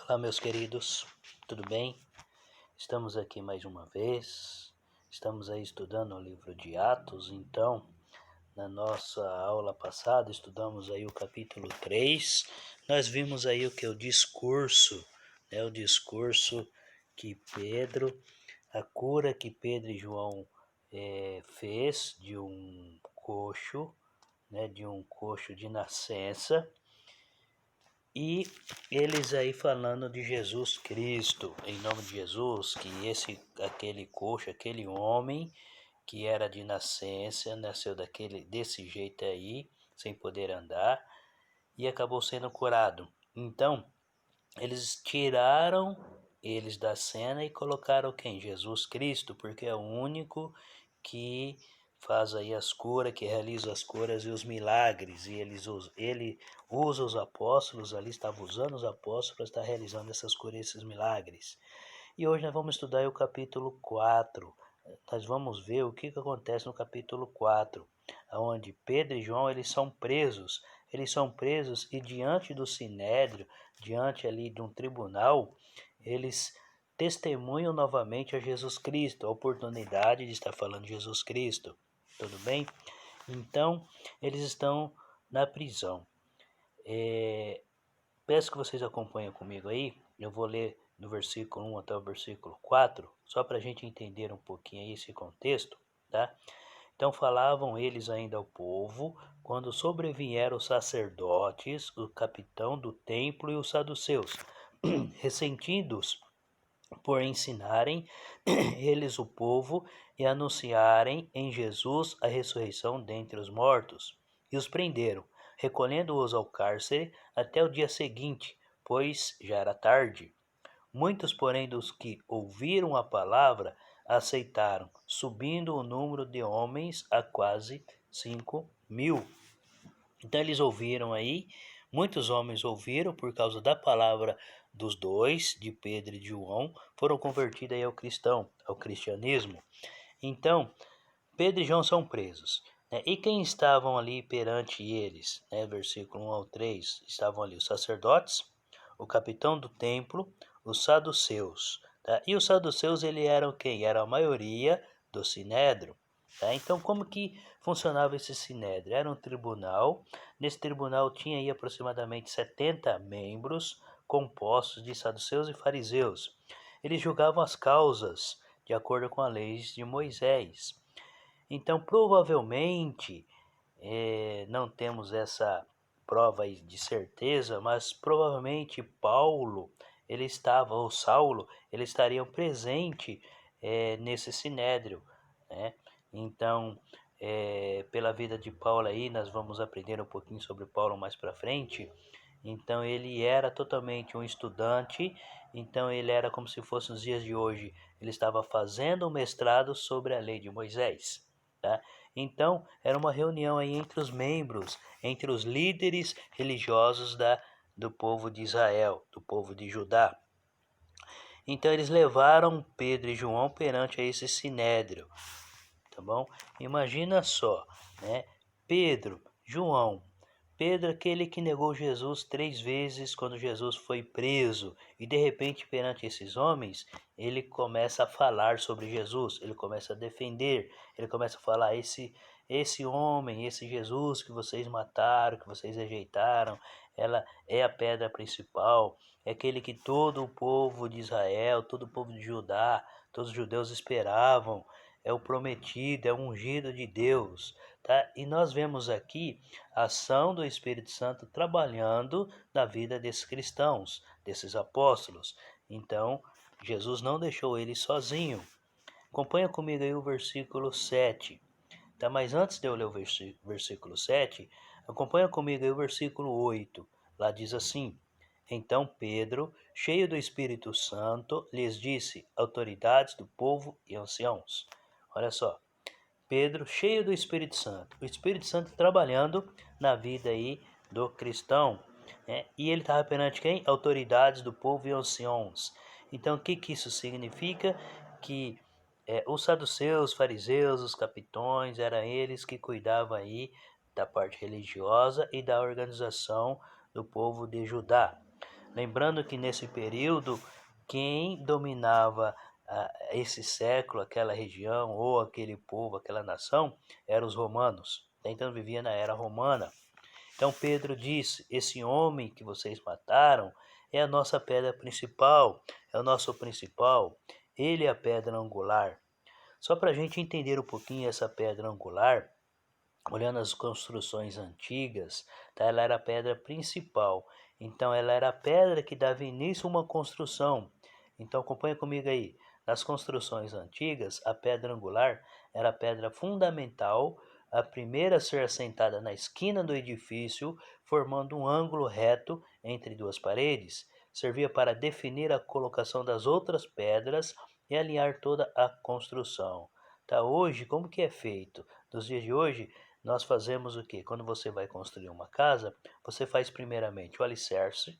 Olá, meus queridos, tudo bem? Estamos aqui mais uma vez. Estamos aí estudando o livro de Atos. Então, na nossa aula passada, estudamos aí o capítulo 3. Nós vimos aí o que é o discurso, o discurso que a cura que Pedro e João fez de um coxo, de um coxo de nascença. E eles aí falando de Jesus Cristo, em nome de Jesus, que aquele coxo, aquele homem que era de nascença, nasceu desse jeito aí, sem poder andar, e acabou sendo curado. Então, eles tiraram eles da cena e colocaram quem? Jesus Cristo, porque é o único que faz aí as curas, que realiza as curas e os milagres. E ele usa os apóstolos, ali estava usando os apóstolos para estar realizando essas curas e esses milagres. E hoje nós vamos estudar o capítulo 4. Nós vamos ver o que acontece no capítulo 4, onde Pedro e João eles são presos. Eles são presos e diante do sinédrio, diante ali de um tribunal, eles testemunham novamente a Jesus Cristo, a oportunidade de estar falando de Jesus Cristo. Tudo bem? Então, eles estão na prisão. Peço que vocês acompanhem comigo aí. Eu vou ler do versículo 1 até o versículo 4, só para a gente entender um pouquinho aí esse contexto, tá? Então falavam eles ainda ao povo, quando sobrevieram os sacerdotes, o capitão do templo e os saduceus, ressentidos por ensinarem eles o povo e anunciarem em Jesus a ressurreição dentre os mortos. E os prenderam, recolhendo-os ao cárcere até o dia seguinte, pois já era tarde. Muitos, porém, dos que ouviram a palavra, aceitaram, subindo o número de homens a quase 5.000. Então eles ouviram aí, muitos homens ouviram por causa da palavra dos dois, de Pedro e de João, foram convertidos aí ao cristianismo. Então, Pedro e João são presos. E quem estavam ali perante eles? Versículo 1 ao 3, estavam ali os sacerdotes, o capitão do templo, os saduceus. Tá? E os saduceus, ele eram quem? Era a maioria do sinédrio. Tá? Então, como que funcionava esse sinédrio? Era um tribunal. Nesse tribunal tinha aí aproximadamente 70 membros, compostos de saduceus e fariseus. Eles julgavam as causas de acordo com as leis de Moisés. Então, provavelmente, não temos essa prova aí de certeza, mas provavelmente Saulo, ele estaria presente nesse sinédrio, né? Então, pela vida de Paulo aí, nós vamos aprender um pouquinho sobre Paulo mais para frente. Então, ele era totalmente um estudante, então ele era como se fosse nos dias de hoje, ele estava fazendo um mestrado sobre a lei de Moisés. Tá? Então, era uma reunião aí entre os membros, entre os líderes religiosos do povo de Israel, do povo de Judá. Então, eles levaram Pedro e João perante esse sinédrio, tá bom? Imagina só, né? Pedro, aquele que negou Jesus 3 vezes quando Jesus foi preso, e de repente perante esses homens, ele começa a falar sobre Jesus, ele começa a defender, ele começa a falar, esse homem, esse Jesus que vocês mataram, que vocês rejeitaram, ela é a pedra principal, é aquele que todo o povo de Israel, todo o povo de Judá, todos os judeus esperavam, é o prometido, é o ungido de Deus, tá? E nós vemos aqui a ação do Espírito Santo trabalhando na vida desses cristãos, desses apóstolos. Então, Jesus não deixou eles sozinhos. Acompanha comigo aí o versículo 7. Tá? Mas antes de eu ler o versículo 7, acompanha comigo aí o versículo 8. Lá diz assim: Então Pedro, cheio do Espírito Santo, lhes disse, autoridades do povo e anciãos. Olha só, Pedro, cheio do Espírito Santo, o Espírito Santo trabalhando na vida aí do cristão, né? E ele estava perante quem? Autoridades do povo e anciãos. Então, o que isso significa? Que os saduceus, os fariseus, os capitões, eram eles que cuidavam aí da parte religiosa e da organização do povo de Judá. Lembrando que nesse período, quem dominava esse século, aquela região, ou aquele povo, aquela nação, eram os romanos. Então vivia na era romana. Então Pedro disse: esse homem que vocês mataram é a nossa pedra principal, é o nosso principal, ele é a pedra angular. Só para a gente entender um pouquinho essa pedra angular, olhando as construções antigas, tá? Ela era a pedra principal. Então ela era a pedra que dava início a uma construção. Então acompanha comigo aí. Nas construções antigas, a pedra angular era a pedra fundamental, a primeira a ser assentada na esquina do edifício, formando um ângulo reto entre duas paredes. Servia para definir a colocação das outras pedras e alinhar toda a construção. Tá, hoje, como que é feito? Nos dias de hoje, nós fazemos o quê? Quando você vai construir uma casa, você faz primeiramente o alicerce,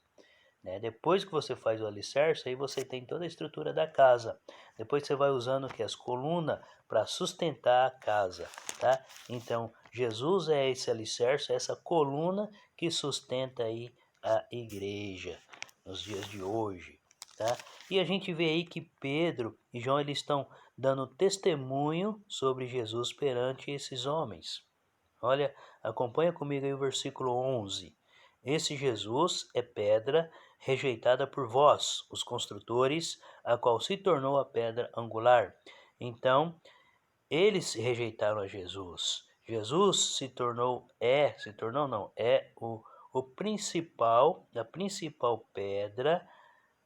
né? Depois que você faz o alicerce, aí você tem toda a estrutura da casa. Depois você vai usando o que? As colunas para sustentar a casa, tá? Então, Jesus é esse alicerce, essa coluna que sustenta aí a igreja nos dias de hoje, tá? E a gente vê aí que Pedro e João eles estão dando testemunho sobre Jesus perante esses homens. Olha, acompanha comigo aí o versículo 11. Esse Jesus é pedra rejeitada por vós, os construtores, a qual se tornou a pedra angular. Então, eles rejeitaram a Jesus. Jesus se tornou não, é o principal, a principal pedra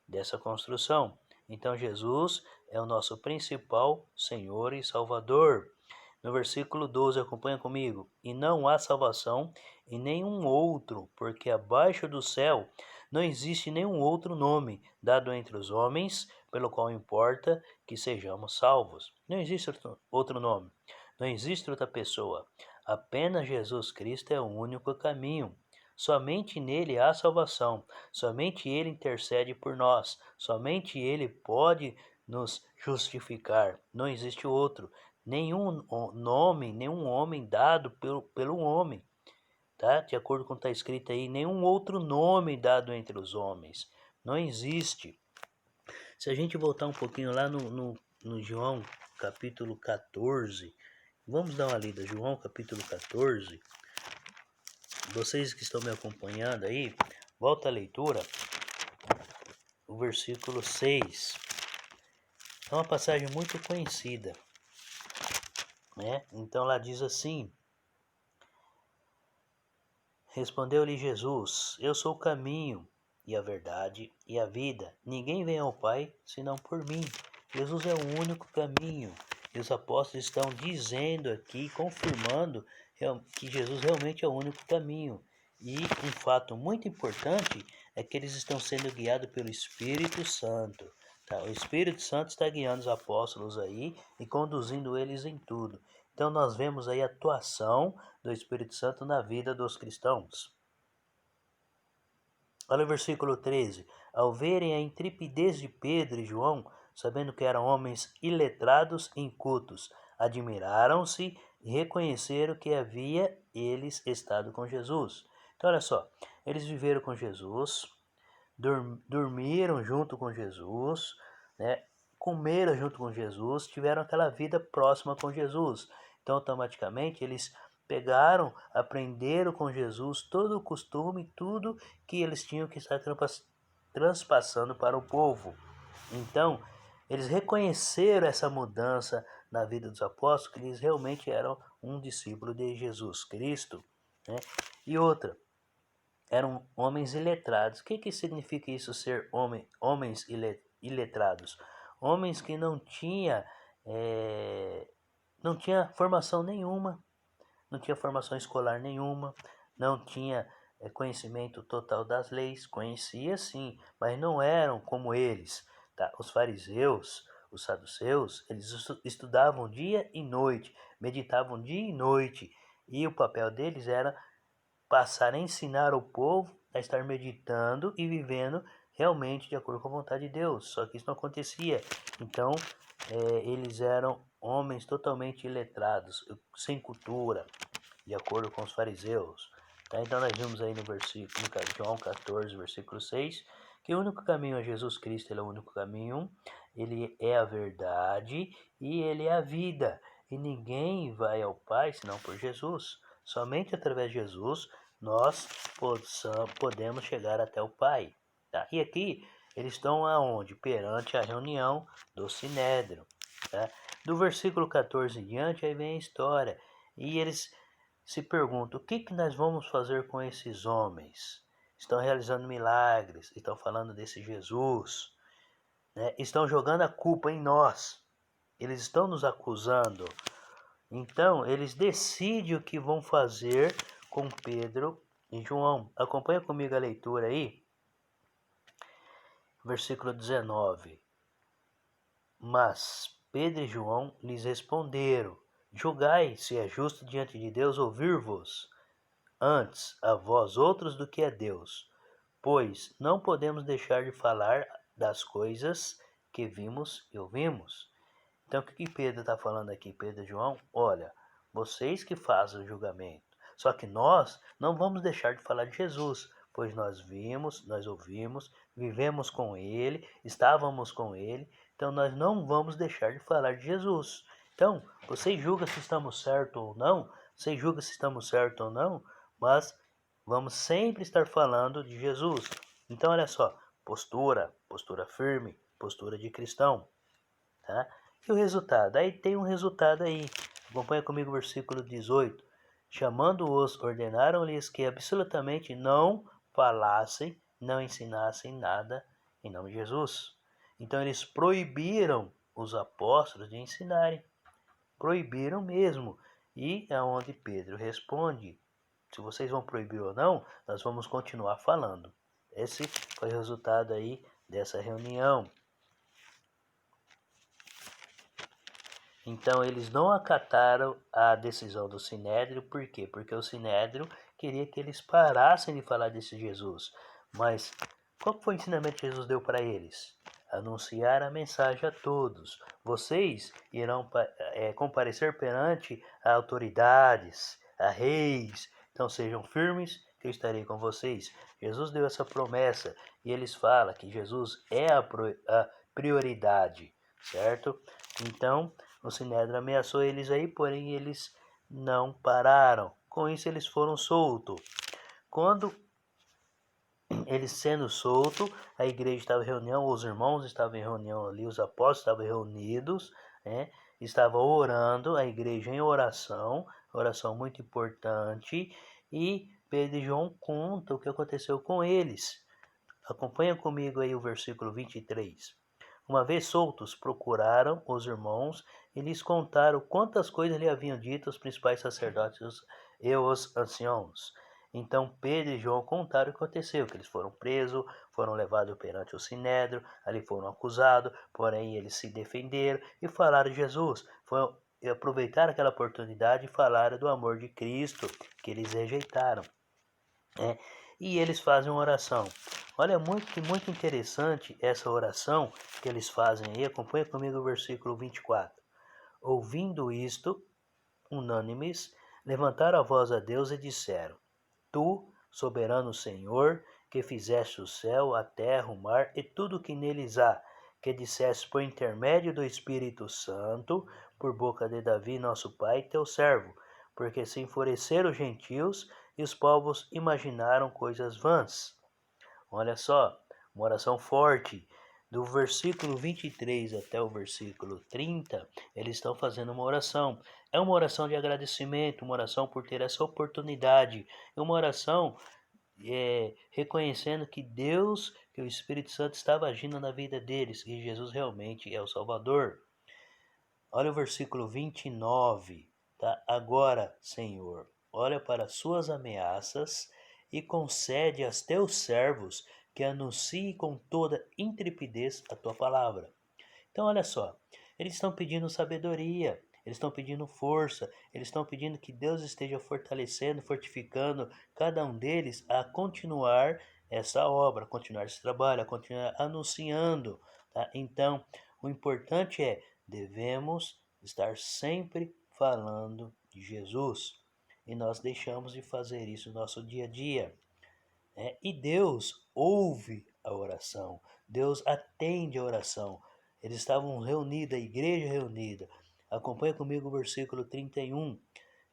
dessa construção. Então, Jesus é o nosso principal Senhor e Salvador. No versículo 12, acompanha comigo. E não há salvação em nenhum outro, porque abaixo do céu não existe nenhum outro nome dado entre os homens, pelo qual importa que sejamos salvos. Não existe outro nome, não existe outra pessoa. Apenas Jesus Cristo é o único caminho. Somente nele há salvação, somente ele intercede por nós, somente ele pode nos justificar. Não existe outro nenhum nome, nenhum homem dado pelo homem, tá? De acordo com o que está escrito aí, nenhum outro nome dado entre os homens. Não existe. Se a gente voltar um pouquinho lá no João capítulo 14, vamos dar uma lida, João capítulo 14, vocês que estão me acompanhando aí, volta a leitura, o versículo 6, é uma passagem muito conhecida, né? Então lá diz assim: respondeu-lhe Jesus: eu sou o caminho e a verdade e a vida. Ninguém vem ao Pai senão por mim. Jesus é o único caminho. E os apóstolos estão dizendo aqui, confirmando que Jesus realmente é o único caminho. E um fato muito importante é que eles estão sendo guiados pelo Espírito Santo. Tá? O Espírito Santo está guiando os apóstolos aí e conduzindo eles em tudo. Então nós vemos aí a atuação do Espírito Santo na vida dos cristãos. Olha o versículo 13. Ao verem a intrepidez de Pedro e João, sabendo que eram homens iletrados e incultos, admiraram-se e reconheceram que havia eles estado com Jesus. Então olha só, eles viveram com Jesus, dormiram junto com Jesus, né? Comeram junto com Jesus, tiveram aquela vida próxima com Jesus. Então, automaticamente, eles pegaram, aprenderam com Jesus todo o costume, tudo que eles tinham que estar transpassando para o povo. Então, eles reconheceram essa mudança na vida dos apóstolos, que eles realmente eram um discípulo de Jesus Cristo, né? E outra, eram homens iletrados. O que significa isso, ser homens iletrados? Homens que não tinha formação nenhuma, não tinha formação escolar nenhuma, não tinha conhecimento total das leis, conhecia sim, mas não eram como eles. Tá? Os fariseus, os saduceus, eles estudavam dia e noite, meditavam dia e noite, e o papel deles era passar a ensinar o povo a estar meditando e vivendo realmente de acordo com a vontade de Deus. Só que isso não acontecia. Então, eles eram homens totalmente iletrados, sem cultura, de acordo com os fariseus. Tá? Então, nós vimos aí no versículo, no João 14, versículo 6, que o único caminho é Jesus Cristo, ele é o único caminho, ele é a verdade e ele é a vida. E ninguém vai ao Pai senão por Jesus. Somente através de Jesus nós podemos chegar até o Pai. Tá? E aqui eles estão aonde? Perante a reunião do Sinédrio. Tá? Do versículo 14 em diante, aí vem a história. E eles se perguntam: o que nós vamos fazer com esses homens? Estão realizando milagres, estão falando desse Jesus, né? Estão jogando a culpa em nós, eles estão nos acusando. Então, eles decidem o que vão fazer com Pedro e João. Acompanha comigo a leitura aí, versículo 19. Mas Pedro e João lhes responderam: julgai se é justo diante de Deus ouvir-vos, antes a vós outros do que a Deus, pois não podemos deixar de falar das coisas que vimos e ouvimos. Então, o que Pedro está falando aqui, Pedro e João? Olha, vocês que fazem o julgamento. Só que nós não vamos deixar de falar de Jesus, pois nós vimos, nós ouvimos, vivemos com Ele, estávamos com Ele, então nós não vamos deixar de falar de Jesus. Então, vocês julgam se estamos certos ou não, vocês julgam se estamos certos ou não, mas vamos sempre estar falando de Jesus. Então, olha só, postura firme, postura de cristão, tá? E o resultado? Aí tem um resultado aí. Acompanha comigo o versículo 18. Chamando-os, ordenaram-lhes que absolutamente não falassem, não ensinassem nada em nome de Jesus. Então eles proibiram os apóstolos de ensinarem. Proibiram mesmo. E é onde Pedro responde: se vocês vão proibir ou não, nós vamos continuar falando. Esse foi o resultado aí dessa reunião. Então eles não acataram a decisão do Sinédrio, por quê? Porque o Sinédrio queria que eles parassem de falar desse Jesus. Mas qual foi o ensinamento que Jesus deu para eles? Anunciar a mensagem a todos. Vocês irão comparecer perante autoridades, a reis. Então sejam firmes, que eu estarei com vocês. Jesus deu essa promessa e eles falam que Jesus é a prioridade, certo? Então o Sinédrio ameaçou eles aí, porém eles não pararam. Com isso eles foram soltos. Quando eles sendo soltos, a igreja estava em reunião, os irmãos estavam em reunião ali, os apóstolos estavam reunidos, né? Estavam orando, a igreja em oração muito importante, e Pedro e João contam o que aconteceu com eles. Acompanha comigo aí o versículo 23. Uma vez soltos, procuraram os irmãos e lhes contaram quantas coisas lhe haviam dito os principais sacerdotes e os anciãos. Então Pedro e João contaram o que aconteceu, que eles foram presos, foram levados perante o Sinédrio, ali foram acusados, porém eles se defenderam e falaram de Jesus. Aproveitaram aquela oportunidade e falaram do amor de Cristo, que eles rejeitaram. E eles fazem uma oração. Olha, muito interessante essa oração que eles fazem aí. Acompanha comigo o versículo 24. Ouvindo isto, unânimes, levantaram a voz a Deus e disseram: Tu, soberano Senhor, que fizeste o céu, a terra, o mar e tudo o que neles há, que disseste por intermédio do Espírito Santo, por boca de Davi, nosso pai, teu servo, porque se enfureceram os gentios e os povos imaginaram coisas vãs. Olha só, uma oração forte. Do versículo 23 até o versículo 30, eles estão fazendo uma oração. É uma oração de agradecimento, uma oração por ter essa oportunidade. É uma oração reconhecendo que Deus, que o Espírito Santo estava agindo na vida deles, que Jesus realmente é o Salvador. Olha o versículo 29, tá? Agora, Senhor, olha para as suas ameaças e concede aos teus servos que anunciem com toda intrepidez a tua palavra. Então, olha só, eles estão pedindo sabedoria, eles estão pedindo força, eles estão pedindo que Deus esteja fortalecendo, fortificando cada um deles a continuar essa obra, a continuar esse trabalho, a continuar anunciando, tá? Então, o importante é, devemos estar sempre falando de Jesus. E nós deixamos de fazer isso no nosso dia a dia. E Deus ouve a oração. Deus atende a oração. Eles estavam reunidos, a igreja reunida. Acompanha comigo o versículo 31.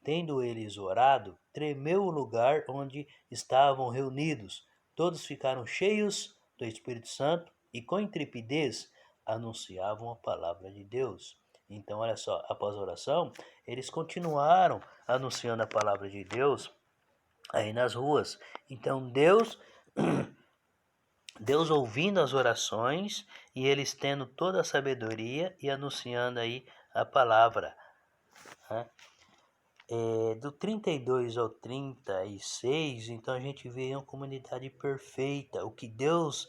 Tendo eles orado, tremeu o lugar onde estavam reunidos. Todos ficaram cheios do Espírito Santo e com intrepidez anunciavam a palavra de Deus. Então, olha só, após a oração, eles continuaram anunciando a palavra de Deus aí nas ruas. Então, Deus ouvindo as orações e eles tendo toda a sabedoria e anunciando aí a palavra, né? Do 32 ao 36, então a gente vê uma comunidade perfeita, o que Deus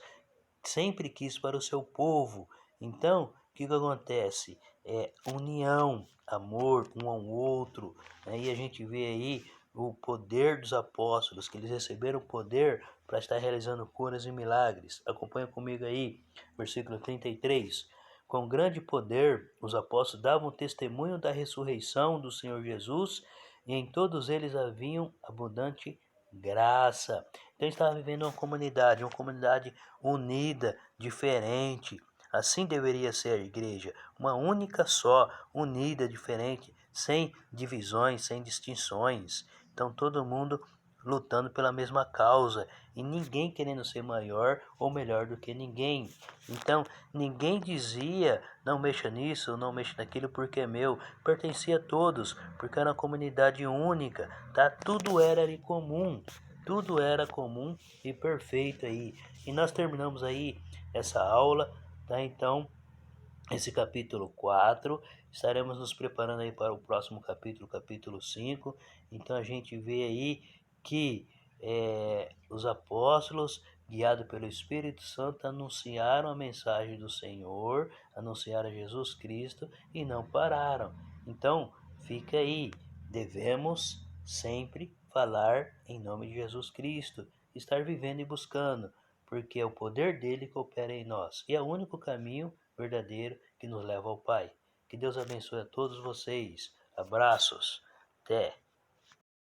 sempre quis para o seu povo. Então, o que acontece? União, amor um ao outro, né? E a gente vê aí o poder dos apóstolos, que eles receberam poder para estar realizando curas e milagres. Acompanha comigo aí, versículo 33. Com grande poder, os apóstolos davam testemunho da ressurreição do Senhor Jesus, e em todos eles haviam abundante graça. Então, estava vivendo uma comunidade unida, diferente. Assim deveria ser a igreja, uma única só, unida, diferente, sem divisões, sem distinções. Então, todo mundo lutando pela mesma causa e ninguém querendo ser maior ou melhor do que ninguém. Então, ninguém dizia, não mexa nisso, não mexa naquilo porque é meu. Pertencia a todos, porque era uma comunidade única, tá? Tudo era ali comum, tudo era comum e perfeito aí. E nós terminamos aí essa aula, tá? Então, esse capítulo 4, estaremos nos preparando aí para o próximo capítulo, capítulo 5. Então a gente vê aí que os apóstolos, guiados pelo Espírito Santo, anunciaram a mensagem do Senhor, anunciaram Jesus Cristo e não pararam. Então, fica aí, devemos sempre falar em nome de Jesus Cristo, estar vivendo e buscando, porque é o poder dele que opera em nós e é o único caminho verdadeiro que nos leva ao Pai. Que Deus abençoe a todos vocês. Abraços. Até.